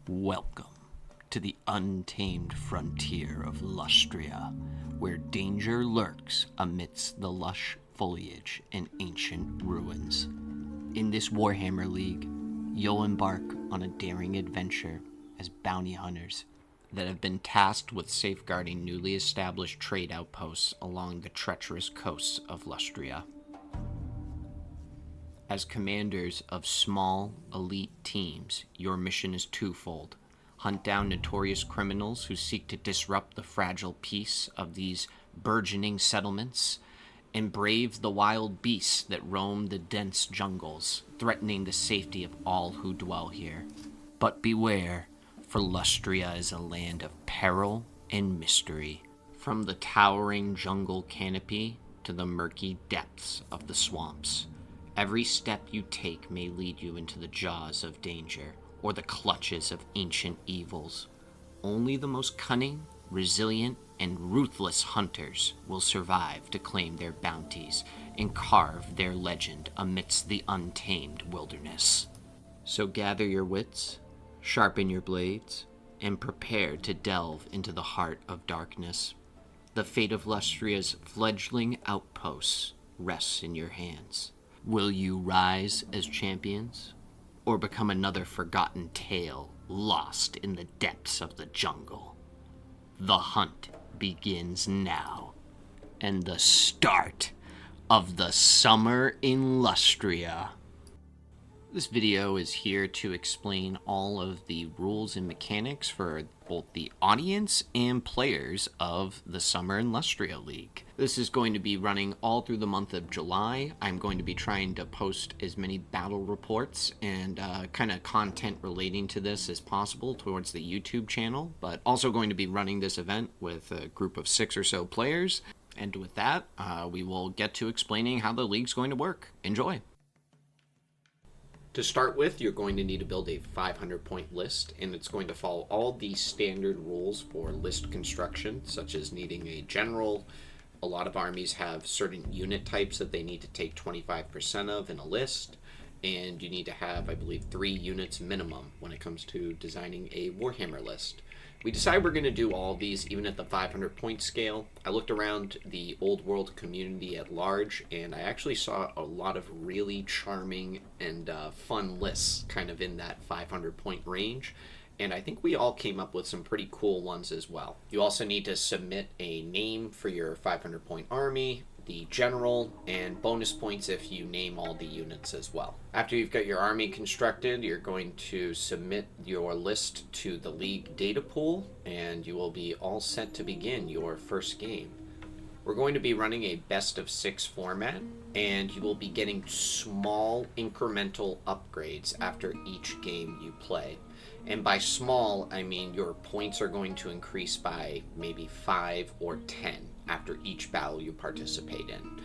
Welcome to the untamed frontier of Lustria, where danger lurks amidst the lush foliage and ancient ruins. In this Warhammer League, you'll embark on a daring adventure as bounty hunters that have been tasked with safeguarding newly established trade outposts along the treacherous coasts of Lustria. As commanders of small, elite teams, your mission is twofold. Hunt down notorious criminals who seek to disrupt the fragile peace of these burgeoning settlements, and brave the wild beasts that roam the dense jungles, threatening the safety of all who dwell here. But beware, for Lustria is a land of peril and mystery. From the towering jungle canopy to the murky depths of the swamps, every step you take may lead you into the jaws of danger or the clutches of ancient evils. Only the most cunning, resilient, and ruthless hunters will survive to claim their bounties and carve their legend amidst the untamed wilderness. So gather your wits, sharpen your blades, and prepare to delve into the heart of darkness. The fate of Lustria's fledgling outposts rests in your hands. Will you rise as champions, or become another forgotten tale lost in the depths of the jungle? The hunt begins now, and the start of the Summer in Lustria. This video is here to explain all of the rules and mechanics for both the audience and players of the Summer in Lustria League. This is going to be running all through the month of July. I'm going to be trying to post as many battle reports and kind of content relating to this as possible towards the YouTube channel, but also going to be running this event with a group of 6 or so players. And with that, we will get to explaining how the league's going to work. Enjoy! To start with, you're going to need to build a 500-point list, and it's going to follow all the standard rules for list construction, such as needing a general. A lot of armies have certain unit types that they need to take 25% of in a list, and you need to have, I believe, 3 units minimum when it comes to designing a Warhammer list. We decided we're going to do all of these even at the 500-point scale. I looked around the Old World community at large, and I actually saw a lot of really charming and fun lists kind of in that 500-point range, and I think we all came up with some pretty cool ones as well. You also need to submit a name for your 500-point army, the general, and bonus points if you name all the units as well. After you've got your army constructed, you're going to submit your list to the league data pool, and you will be all set to begin your first game. We're going to be running a best of 6 format, and you will be getting small incremental upgrades after each game you play. And by small, I mean your points are going to increase by maybe 5 or 10 after each battle you participate in.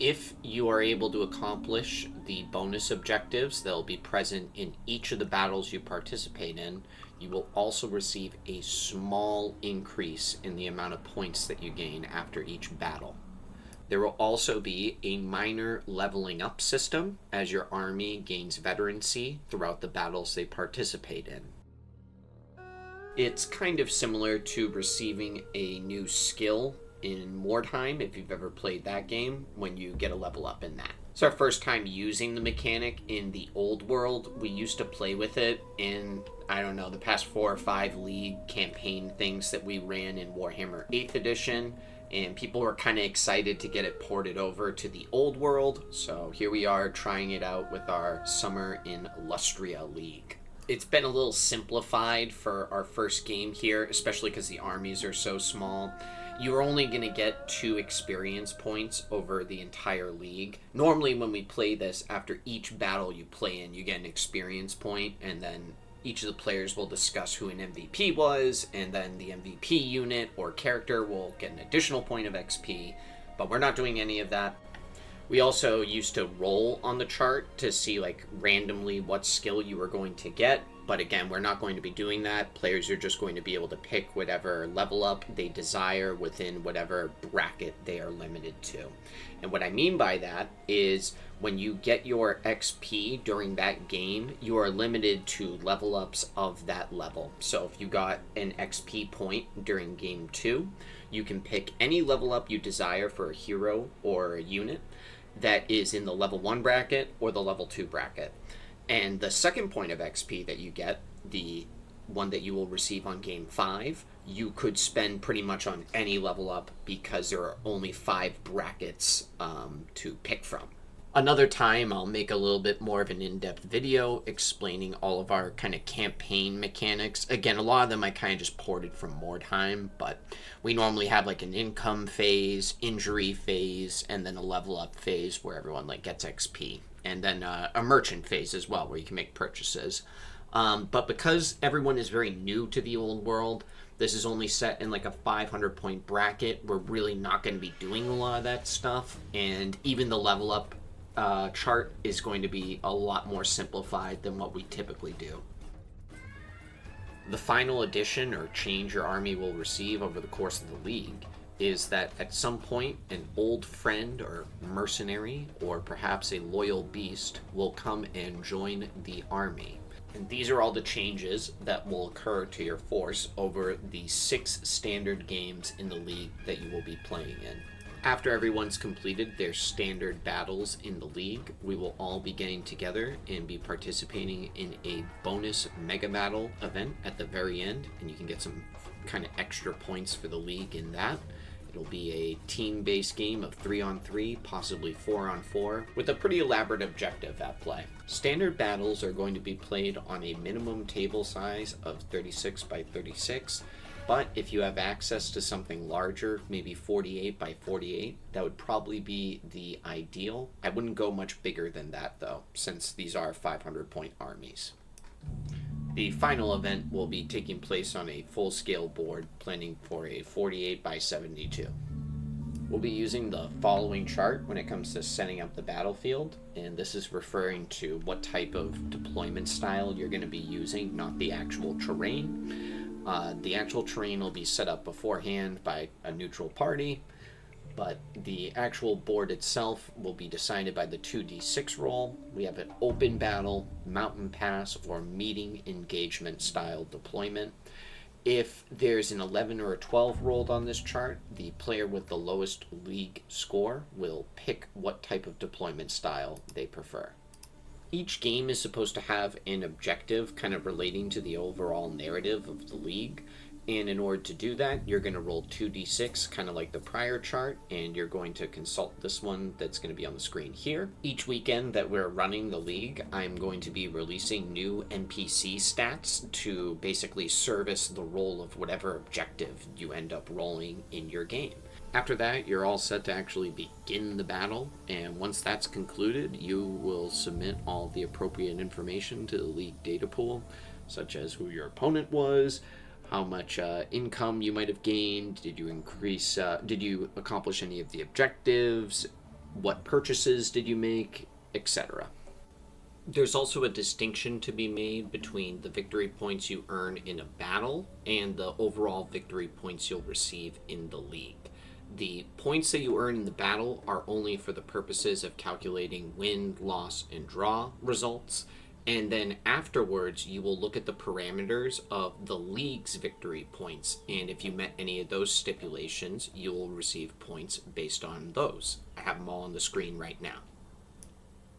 If you are able to accomplish the bonus objectives that will be present in each of the battles you participate in, you will also receive a small increase in the amount of points that you gain after each battle. There will also be a minor leveling up system as your army gains veterancy throughout the battles they participate in. It's kind of similar to receiving a new skill in Mordheim, if you've ever played that game, when you get a level up in that. It's our first time using the mechanic in the Old World. We used to play with it in, I don't know, the past 4 or 5 league campaign things that we ran in Warhammer 8th edition, and people were kind of excited to get it ported over to the Old World, so here we are trying it out with our Summer in Lustria League. It's been a little simplified for our first game here, especially because the armies are so small. You're only going to get 2 experience points over the entire league. Normally when we play this, after each battle you play in, you get an experience point, and then each of the players will discuss who an MVP was, and then the MVP unit or character will get an additional point of XP, but we're not doing any of that. We also used to roll on the chart to see like randomly what skill you were going to get. But again, we're not going to be doing that. Players are just going to be able to pick whatever level up they desire within whatever bracket they are limited to. And what I mean by that is when you get your XP during that game, you are limited to level ups of that level. So if you got an XP point during game 2, you can pick any level up you desire for a hero or a unit that is in the level 1 bracket or the level 2 bracket. And the second point of XP that you get, the one that you will receive on game 5, you could spend pretty much on any level up because there are only 5 brackets to pick from. Another time I'll make a little bit more of an in-depth video explaining all of our kind of campaign mechanics. Again, a lot of them I kind of just ported from Mordheim, but we normally have like an income phase, injury phase, and then a level up phase where everyone like gets XP. And then a merchant phase as well, where you can make purchases. But because everyone is very new to the old world, this is only set in like a 500 point bracket. We're really not going to be doing a lot of that stuff. And even the level up chart is going to be a lot more simplified than what we typically do. The final addition or change your army will receive over the course of the league is that at some point an old friend or mercenary or perhaps a loyal beast will come and join the army. And these are all the changes that will occur to your force over the 6 standard games in the league that you will be playing in. After everyone's completed their standard battles in the league, we will all be getting together and be participating in a bonus mega battle event at the very end, and you can get some kind of extra points for the league in that. It'll be a team-based game of 3-on-3, possibly 4-on-4, with a pretty elaborate objective at play. Standard battles are going to be played on a minimum table size of 36 by 36, but if you have access to something larger, maybe 48 by 48, that would probably be the ideal. I wouldn't go much bigger than that though, since these are 500-point armies. The final event will be taking place on a full-scale board, planning for a 48 by 72. We'll be using the following chart when it comes to setting up the battlefield, and this is referring to what type of deployment style you're going to be using, not the actual terrain. The actual terrain will be set up beforehand by a neutral party, but the actual board itself will be decided by the 2d6 roll. We have an open battle, mountain pass, or meeting engagement style deployment. If there's an 11 or a 12 rolled on this chart, the player with the lowest league score will pick what type of deployment style they prefer. Each game is supposed to have an objective kind of relating to the overall narrative of the league. And in order to do that, you're going to roll 2d6, kind of like the prior chart, and you're going to consult this one that's going to be on the screen here. Each weekend that we're running the league, I'm going to be releasing new NPC stats to basically service the role of whatever objective you end up rolling in your game. After that, you're all set to actually begin the battle, and once that's concluded, you will submit all the appropriate information to the league data pool, such as who your opponent was, how much income you might have gained, did you accomplish any of the objectives, what purchases did you make, etc. There's also a distinction to be made between the victory points you earn in a battle and the overall victory points you'll receive in the league. The points that you earn in the battle are only for the purposes of calculating win, loss, and draw results. And then afterwards, you will look at the parameters of the league's victory points. And if you met any of those stipulations, you will receive points based on those. I have them all on the screen right now.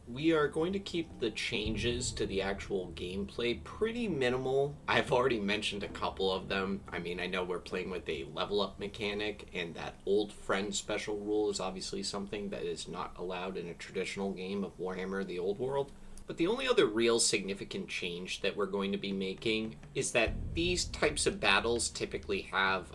We are going to keep the changes to the actual gameplay pretty minimal. I've already mentioned a couple of them. I mean, I know we're playing with a level up mechanic, and that old friend special rule is obviously something that is not allowed in a traditional game of Warhammer the Old World. But the only other real significant change that we're going to be making is that these types of battles typically have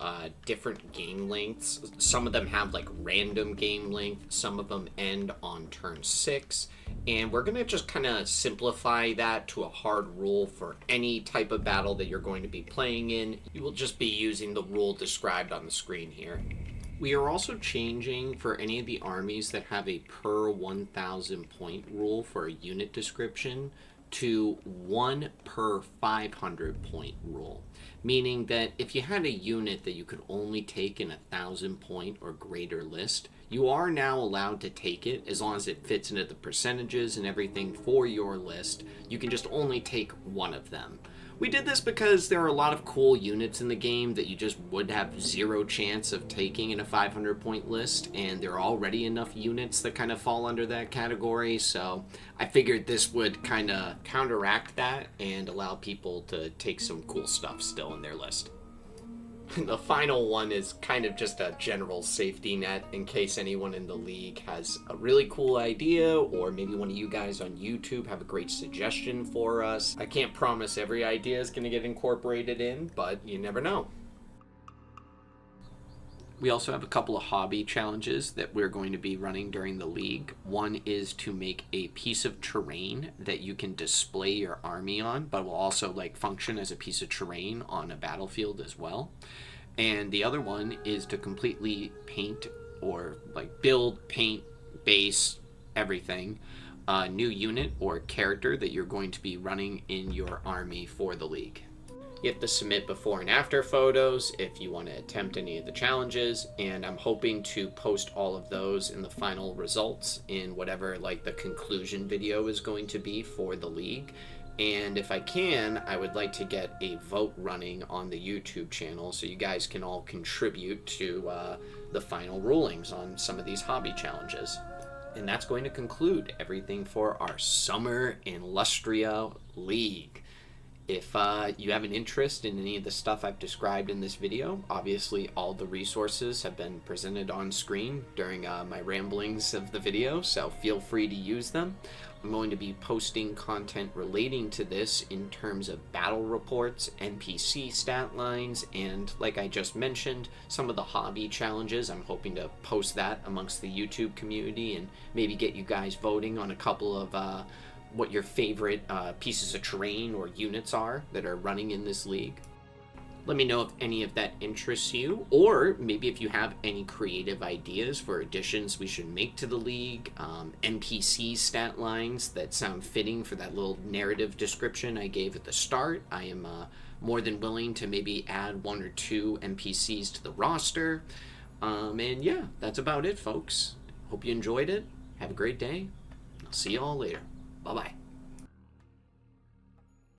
different game lengths. Some of them have like random game length, some of them end on turn 6, and we're going to just kind of simplify that to a hard rule for any type of battle that you're going to be playing in. You will just be using the rule described on the screen here. We are also changing for any of the armies that have a per 1,000 point rule for a unit description to 1 per 500 point rule. Meaning that if you had a unit that you could only take in a 1,000 point or greater list, you are now allowed to take it as long as it fits into the percentages and everything for your list. You can just only take one of them. We did this because there are a lot of cool units in the game that you just would have zero chance of taking in a 500 point list, and there are already enough units that kind of fall under that category, so I figured this would kind of counteract that and allow people to take some cool stuff still in their list. The final one is kind of just a general safety net in case anyone in the league has a really cool idea, or maybe one of you guys on YouTube have a great suggestion for us. I can't promise every idea is going to get incorporated in, but you never know. We also have a couple of hobby challenges that we're going to be running during the league. One is to make a piece of terrain that you can display your army on, but will also function as a piece of terrain on a battlefield as well. And the other one is to completely paint or build, paint, base, everything, a new unit or character that you're going to be running in your army for the league. You have to submit before and after photos if you want to attempt any of the challenges, and I'm hoping to post all of those in the final results in whatever the conclusion video is going to be for the league. And if I can, I would like to get a vote running on the YouTube channel so you guys can all contribute to the final rulings on some of these hobby challenges. And that's going to conclude everything for our Summer in Lustria League. If you have an interest in any of the stuff I've described in this video, obviously all the resources have been presented on screen during my ramblings of the video, so feel free to use them. I'm going to be posting content relating to this in terms of battle reports, NPC stat lines, and like I just mentioned, some of the hobby challenges. I'm hoping to post that amongst the YouTube community and maybe get you guys voting on a couple of what your favorite pieces of terrain or units are that are running in this league. Let me know if any of that interests you, or maybe if you have any creative ideas for additions we should make to the league, NPC stat lines that sound fitting for that little narrative description I gave at the start. I am more than willing to maybe add 1 or 2 NPCs to the roster. And yeah, that's about it, folks. Hope you enjoyed it. Have a great day. I'll see you all later. Bye-bye.